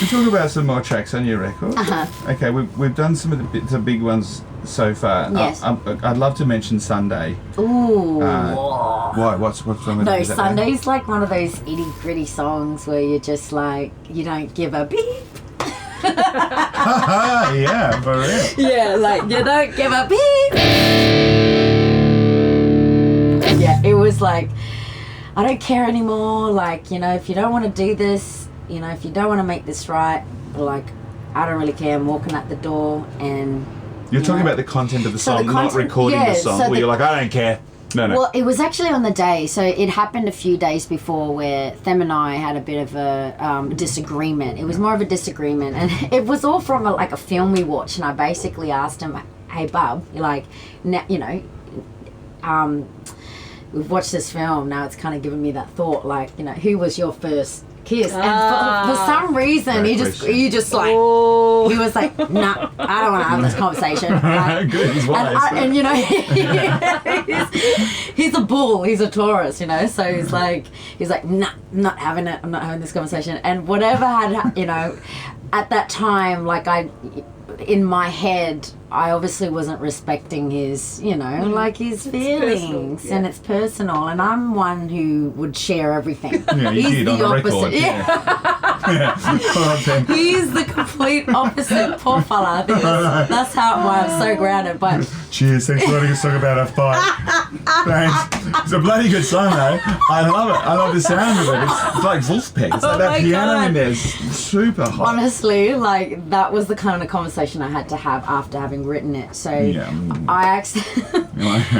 We'll talk about some more tracks on your record. Okay, we've done some of the big ones so far. Yes. I'd love to mention Sunday. Ooh. Why? What's wrong with No, it? Sunday's like one of those itty-gritty songs where you're just like, you don't give a beep. Yeah, for real. Yeah, like, you don't give a beep. Yeah, it was like, I don't care anymore. Like, you know, if you don't want to do this, you know, if you don't want to make this right, like, I don't really care. I'm walking out the door and... You're talking about the content of the song, not recording the song, where you're like, I don't care. No. Well, it was actually on the day. So it happened a few days before where Them and I had a bit of a disagreement. It was more of a disagreement. And it was all from a film we watched. And I basically asked him, hey, bub, like, you know, we've watched this film. Now it's kind of given me that thought, like, you know, who was your first kiss? And for some reason, he just like, he was like, nah, I don't want to have this conversation. Like, good, he's wise. And you know, he's a bull, he's a Taurus, you know, so he's like, nah, I'm not having it, I'm not having this conversation. And whatever had, you know, at that time, like in my head, I obviously wasn't respecting his, you know, like his feelings, personal, and it's personal. And I'm one who would share everything. Yeah, you He's did the on the opposite. record. Yeah. He's the complete opposite. Poor fella. That's why I'm so grounded. But cheers, thanks for letting us talk about our fight. Thanks. It's a bloody good song, though. I love it. I love the sound of it. It's like Wolfpack. It's like that piano in there. It's super hot. Honestly, like, that was the kind of conversation I had to have after having written it. So I actually,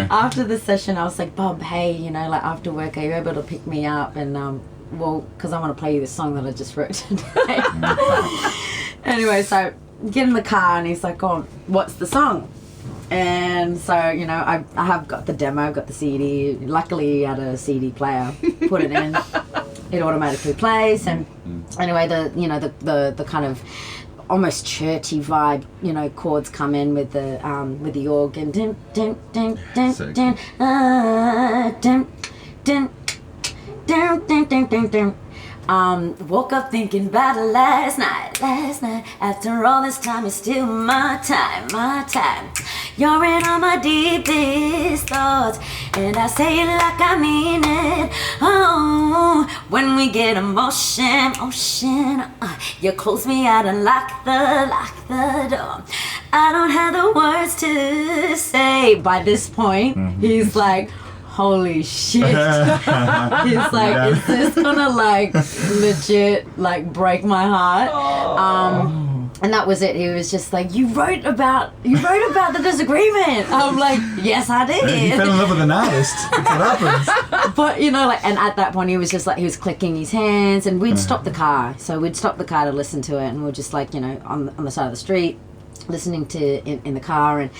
after the session, I was like, Bob, hey, you know, like, after work, are you able to pick me up? And, well, because I want to play you this song that I just wrote today. Anyway, so get in the car and he's like, oh, what's the song? And so, you know, I have got the demo, got the CD. Luckily, he had a CD player. Put it in, it automatically plays. And anyway, the kind of almost churchy vibe, you know, chords come in with the organ. Dun, dun, dun, dun, dun, dun, dun, dun, dun, dun, dun, dun, dun. Woke up thinking about it last night. After all this time, it's still my time. You're in all my deepest thoughts, and I say it like I mean it. Oh, when we get emotion, you close me out and lock the door. I don't have the words to say. By this point, he's like, holy shit. He's like, is this gonna like legit like break my heart? And that was it. He was just like, you wrote about the disagreement. I'm like, yes, I did. You fell in love with an artist. That's what happens. But you know, like, and at that point he was just like, he was clicking his hands, and we'd stop the car. So we'd stop the car to listen to it, and we were just like, you know, on the side of the street, listening to in the car, and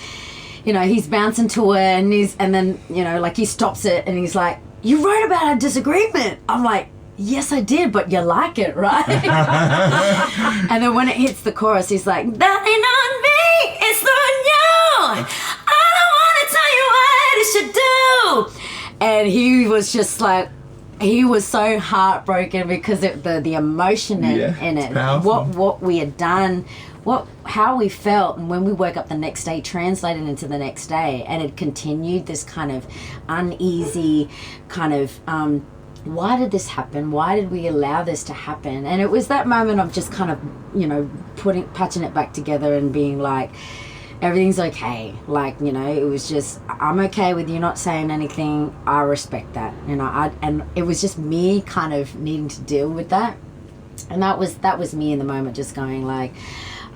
you know, he's bouncing to it, and then, you know, like, he stops it and he's like, you wrote about a disagreement. I'm like, yes, I did, but you like it, right? And then when it hits the chorus, he's like, that ain't on me, it's on you. I don't want to tell you what you should do. And he was just like, he was so heartbroken because the emotion in it, what we had done, how we felt, and when we woke up the next day, translated into the next day, and it continued this kind of uneasy kind of why did this happen? Why did we allow this to happen? And it was that moment of just kind of, you know, patching it back together and being like, everything's okay. Like, you know, it was just, I'm okay with you not saying anything. I respect that, you know. And it was just me kind of needing to deal with that, and that was me in the moment, just going like,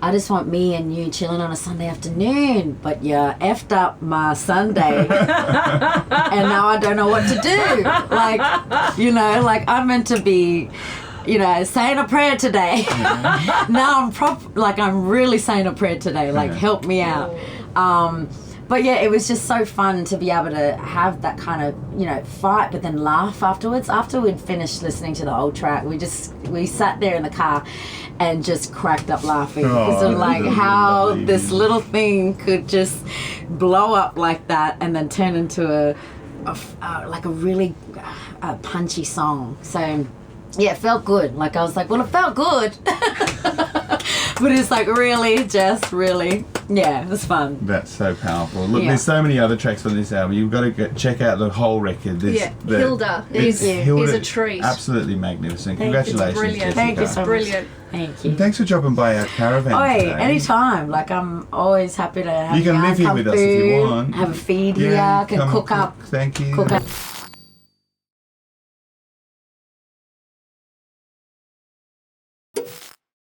I just want me and you chilling on a Sunday afternoon, but you effed up my Sunday, and now I don't know what to do. Like, you know, like, I'm meant to be, you know, saying a prayer today. Now I'm really saying a prayer today. Like, help me out. But yeah, it was just so fun to be able to have that kind of, you know, fight, but then laugh afterwards. After we'd finished listening to the whole track, we sat there in the car and just cracked up laughing because of like how this little thing could just blow up like that and then turn into a really punchy song. So yeah, it felt good. Like I was like, well, it felt good. But it's like really, yeah, it was fun. That's so powerful. Look, Yeah. there's so many other tracks on this album. You've got to check out the whole record. Hilda is a treat. Absolutely magnificent. Thank you. Congratulations, Brilliant. Jessica. Thank you so much. Brilliant. Thank you. And thanks for dropping by our caravan today. Anytime. Like I'm always happy to have You can yarn, live here come with us if you food, want. Have a feed Yeah, here, can come cook up. Thank you. Cook up.